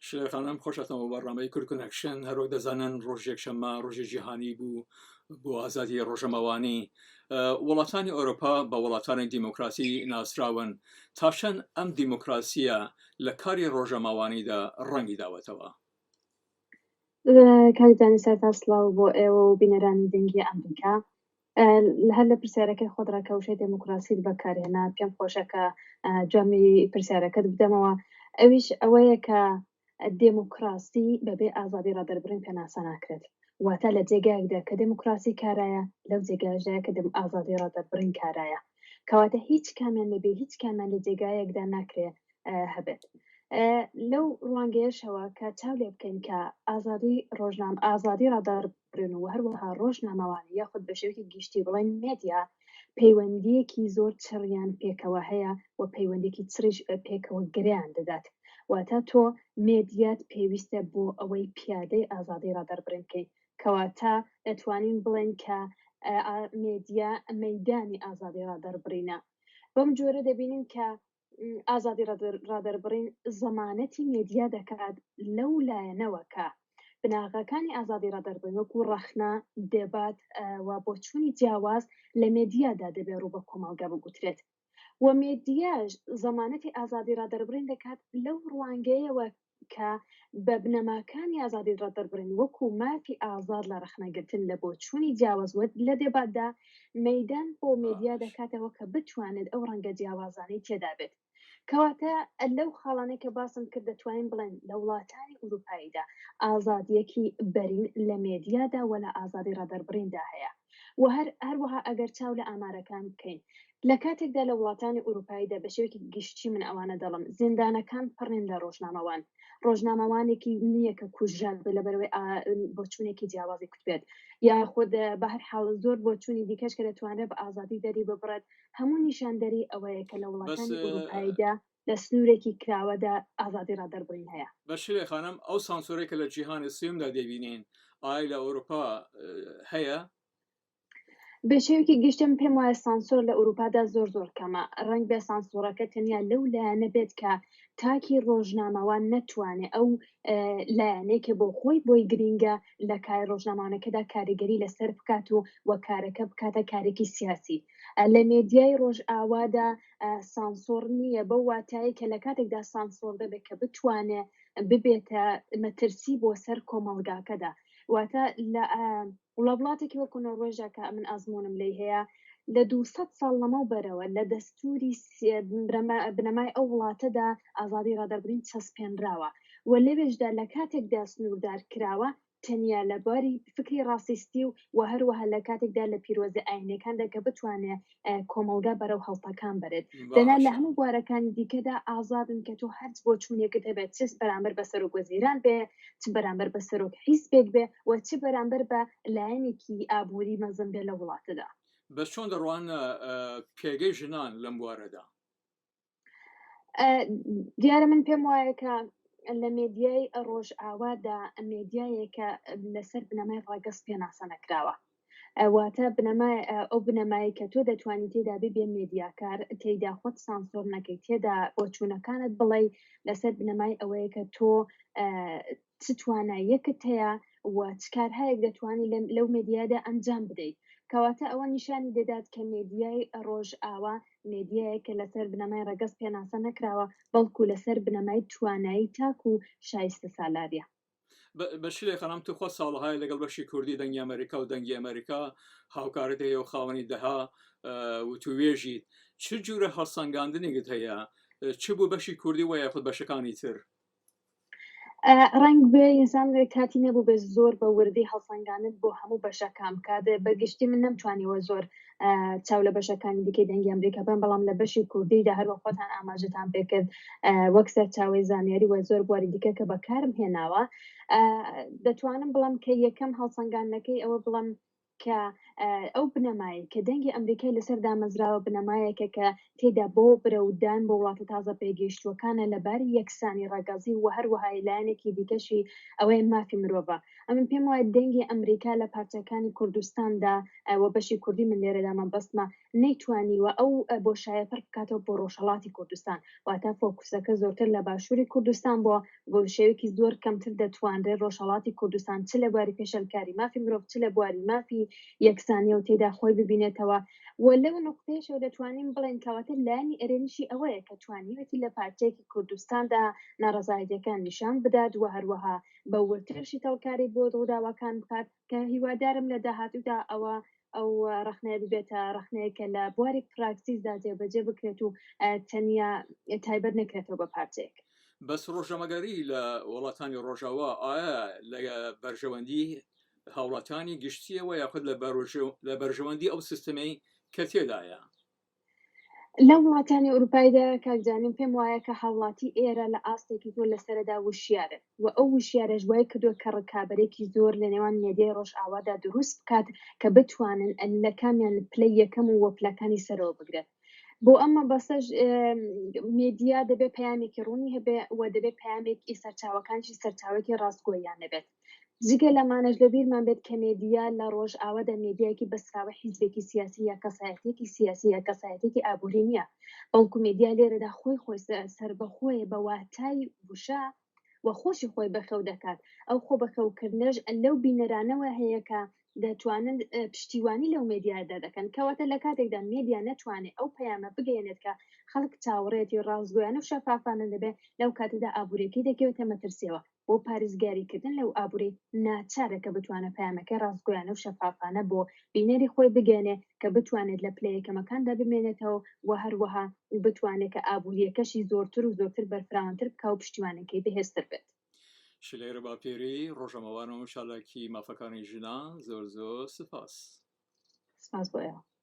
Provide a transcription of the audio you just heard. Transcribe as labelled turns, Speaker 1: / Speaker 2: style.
Speaker 1: شلێخانم خۆشەتەوە بەڕامەی کورد کنەکشن هەروەک دەزانن ڕۆژێک شەممە ڕۆژی جیهانی بوو بۆ ئازادی ڕۆژەمەوانی وڵاتانی ئەوروپا بە وڵاتانی دیموکراسی ناسراون تاشەن ئەم دیموکراسیە لە کاری ڕۆژەمەوانیدا ڕەنگی داوەتەوە.
Speaker 2: کاکزانی سەرتاسڵاو بۆ ئێوە و بینەرانی دەنگی ئەمریکا هەر لە پرسیارەکەی خۆدرا کەوشەی دموکراسی بەکارهێنا پێم خۆشەکە جامی پرسیارەکەت بدەمەوە ئەویش ئەوەیە کە دموکراسی بەبێ ئازادی ڕادەربڕین پێناسە ناکرێت واتە لە جێگایەکدا کە دموکراسی کارایە لەو جێگایشدایە کە ئازادی ڕادەربڕین کارایە کەواتە هیچ کامیان بەبێ هیچ کامیان لە جێگایەکدا ناکرێت هەبێت لەو ڕوانگەیەشەوە کە چاو لێ بکەین کە ئازادی ڕادەربڕین و هەروەها ڕۆژنامەوانی یاخود بە شێوەیەکی گشتی بڵێن مێدیا پەیوەندیەکی زۆر چڕیان پێکەوە هەیە و پەیوەندێکی چریش پێکەوە گریان دەدات واتە تۆ مێدیات پێویستە بۆ ئەوەی پیادەی ئازادی ڕادەربڕینکەی کەواتە دەتوانین بڵێن کە مێدیا مەیدانی ئازادی ڕادەربڕینە بەم جۆرە دەبینین کە ئازادی ڕادەربڕین زەمانەتی مێدیا دەکات لەو لایەنەوە کە بناغەکانی ئازادی ڕادەربڕین وەکو ڕەخنا دێبات و بۆچوونی جیاواز لە مێدیادا دەبێ ڕوو بە کۆمەڵگا بگوترێت و مێدیاش زەمانەتی ئازادی ڕادەربڕین دەکات لەو ڕوانگەیەوە کە بە بنەماکانی ئازادی ڕادەربڕین وەکو مافی ئازاد لە ڕەخنەگرتن لە بۆچوونی جیاوازوت لە دێباتدا مەیدان بۆ مێدیا دەکاتەوە کە بتوانێت ئەو ڕەنگە جیاوازانەی تێدا بێت کەواتە لەو خاڵانەی کە باسم کرد دەتوانین بڵێن لە وڵاتانی ئوروپاییدا ئازادیەکی بەرین لە مێدیادا و لە ئازادی ڕادەربڕیندا هەیە و هەروەها ئەگەر چاو لە ئامارەکان بکەین لە کاتێکدا لە وڵاتانی ئوروپاییدا بە شێوەیەکی گشتی من ئەوانە دەڵم زیندانەکان پڕین لە ڕۆژنامەوانێکی نییە کە کوژران بێ لەبەرەوەی بۆچوونێکی جیاوازی کوتبێت یاخود بە هەر حاڵ زۆر بۆچوونی دیکەش کە دەتوانێت بە ئازادی دەری ببڕێت هەموو نیشاندەری ئەوەیە کە لە وڵاتانی ئوروپاییدا لە سنوورێکی کراوەدا ئازادی ڕادەربڕین هەیە
Speaker 1: بەشێ خانم ئەو سانسۆرێکە لە جیهانی سوێمدا دەبینین ئایا لە ئەوروپا هەیە؟
Speaker 2: بەشێوکی گشتم پێم وایە سانسۆر لە ئوروپادا زۆر کەمە ڕنگ بە سانسۆرەکە تەنیا لەو لایەنە بێت کە تاکی ڕۆژنامەوان نەتوانێت ئەو لایەنێکە بۆ خۆی بۆی گرینگە لە کار ڕۆژنامانەکەدا کاریگەری لەسەر بکات و کارەکە بکاتە کارێکی سیاسی لە مێدیای ڕۆژ ئاوادا سانسۆر نییە بەو واتایی کە لە کاتێکدا سانسۆر دەبێت کە بتوانێت ببێتە مەترسی بۆ سەر کۆمەڵگاکەدا واتە لە وڵاتێکی وەکو نۆڕۆژە کە من ئازمونم لی هەیە لە 200 ساڵ لەمە بەرەوە لە دەستوری بنەمای ئەو وڵاتەدا ئازادی ڕادەربڕین چەسپێنراوە و لەوێشدا لە کاتێکدا سنووردار کراوە تەنیا لەباری فکری ڕاستیستی و هەروەها لە کاتێکدا لە پیرۆزە ئاینەکاندا کە بتوانێت کۆمەڵگا بەرەو هەڵتەکان بێت دەنا لە هەموو بوارەکانی دیکەدا ئازادن کە تۆ هەرچ بۆ چوونێکت هەبێت چ بەرامبەر بە سەرۆک وەزیران بێ چ بەرامبەر بە سەرۆک حیزبێک بێ و چ بەرامبەر بە لایەنێکی ئابووری مەزن بێ لە وڵاتەدا
Speaker 1: بە چۆن دەڕوان پێگەی ژنان لەم بوارەدا
Speaker 2: دیارە من پێم وایە کە لە مێدیای ڕۆژ ئاوادا مێدیایەکە لەسەر بنەمای ڕاگەست پێناسە نەکراوە واتە ئەو بنەمایی کە تۆ دەتوانانی تێدا ببێ مێدیاکار تێدا خۆت سانسۆر نەکەیت تێدا بۆچوونەکانت بڵێ لەسەر بنەمای ئەوەیە کە تۆ چ تواناییەکت هەیە و چکار هەیەک دەتوانی لەو مێدیادا ئەنجام بدەیت کەواتە ئەوە نیشانی دەدات کە مێدیای ڕۆژ ئاوا مێدیایەکە لەسەر بنەمای ڕەگەست پێناسە نەکراوە بەڵکو لەسەر بنەمای توانایی تاک و شایستە سالاریە
Speaker 1: بەشی خەنام تو خۆ ساڵهای لەگەڵ بەشی کوردی دەنگی ئەمریکا و دەنگی ئەمریکا هاوکارت هەیە و خاوەنی دەها و تو وێژیت چ جوورە هەڵسەنگاندنێکت هەیە چ بوو بەشی کوردی و یاخود بەشەکانی تر
Speaker 2: ڕنگ بێ ئینسان کاتی نەبوو بە زۆر بە وردی هەڵسەنگانت بۆ هەموو بەشەکان کات بەگشتی من نەمتوانیەوە زۆر چاو لە بەشەکانی دیکەی دەنگی ئەمریکا بن بەڵام لە بەشی کوردیدا هەروە خۆتان ئاماژەتان پێکرد وەک سەر چاوی زانیاری و زۆر بواری دیکە کە بەکارم هێناوە دەتوانم بڵم کە یەکەم هەڵسەنگانەکەی ئەوە بڵم کە ئەو بنەمایی کە دەنگی ئەمریکای لەسەر دامەزراوە بنەمایەکە کە تێدا بۆ برەودان بۆ وڵاتە تازە پێگەیشتووەکانە لەباری یەکسانی ڕەگەزی و هەروەها لایەنێکی دیکەشی ئەوەی مافی مرۆڤە. ئەمن پێم وایە دەنگی ئەمریکا لە پارچەکانی کوردستاندا و بەشی کوردی من لێرەدا مەبەستمە نەیتوانیوە ئەو بۆشایە پڕ بکاتەوە بۆ ڕۆژهەڵاتی کوردستان، واتە فۆکوسەکە زۆرتر لە باشووری کوردستان بۆ شێوەیەکی زۆر کەمتر دەتوانرێت ڕۆژهەڵاتی کوردستان چ لە بواری پێشەلکاری مافی مرۆڤ چ لە بواری مافی یەکسانیە و تێدا خۆی ببینێتەوە. و لەو نقطەیەشەوە دەتوانین بڵێن کەواتە لایەنی ئەرێنیشی ئەوەیە کە توانیوێتی لە پارچەیەکی کوردستاندا ناڕەزایەتیەکان نیشان بدات و هەروەها بە ورترشی تەڵکاری بۆ ڕووداوەکان بکات کە هیوادارم لە داهاتوودا ئەو ڕخنەیە ببێتە ڕخنەیەکە لە بواری پراکسیسدا جێبەجێ بکرێت و تەنیا تایبەت نەکرێتەوە بە پارچەیەک.
Speaker 1: بەس ڕۆژەمەگەری لە وڵاتانی ڕۆژاوا ئایا لە بەرژەوەندی هاوڵاتانی گشتیەوە یاخود لە بەرژەوەندی ئەو سیستەمەی کە تێدایە؟
Speaker 2: لە وڵاتانی ئوروپایدا کاکجانیم پێم وایە کە هاوڵاتی ئێرە لە ئاستێکی زۆر لەسەردا وشیارە و ئەو وشیارەش وای کردووە کە ڕکابەرێکی زۆر لە نێوان مێدیای ڕۆژئاوادا دروست بکات کە بتوانن لە کامیان پلەی یەکەم و وەپلەکانی سەرەوە بگرێت. بۆ ئەمە بەسەش مێدیا دەبێت پەیامێکی ڕوونی هەبێ و دەبێت پەیامێکی سەرچاوەکانشی سەرچاوێکی ڕاستگۆیان نەبێت. جگە لەمانەش لەبیرمان بێت کە مێدیا لە ڕۆژئاوادا مێدیایەکی بەسراوە حیزبێکی سیاسی یا کەسایەتێکی سیاسی یا کەسایەتێکی ئابووری نییە، بەڵکو مێدیا لێرەدا خۆی سربەخۆیە بە واتای وشە و خۆشی خۆی بەخەو دەکات. ئەو خۆ بەخەوکردنەش لەو بینەرانەوە هەیە کە دەتوانن پشتیوانی لەو مێدیادا دەکەن، کەواتە لە کاتێکدا مێدیا نەتوانێت ئەو پەیامە بگەێنێت کە خەڵک چاوەڕێتی ڕازگۆیان و شەفافانە دەبێت، لەو کاتەدا ئابوورێکی دەکەوێتە مەترسیەوە بۆ پارێزگاریکردن لەو ئابووری ناچارەکە بتوانە پەیامەکە ڕازگۆیانە و شەفافانە بۆ بینەری خۆی بگەێنێ کە بتوانێت لە پلەیەکەمەکاندا بمێنێتەوە و هەروەها بتوانێت کە ئابووریەکەشی زۆرتر و زۆرتر بەرفراوانتر بکە و پشتیوانەکەی بەهێزتر بێت.
Speaker 1: شلێرە باپێری ڕۆژەمەوانەوە شالێکی مافەکانی ژنا زۆر سپاس.
Speaker 2: سپاس بۆ ئێوە.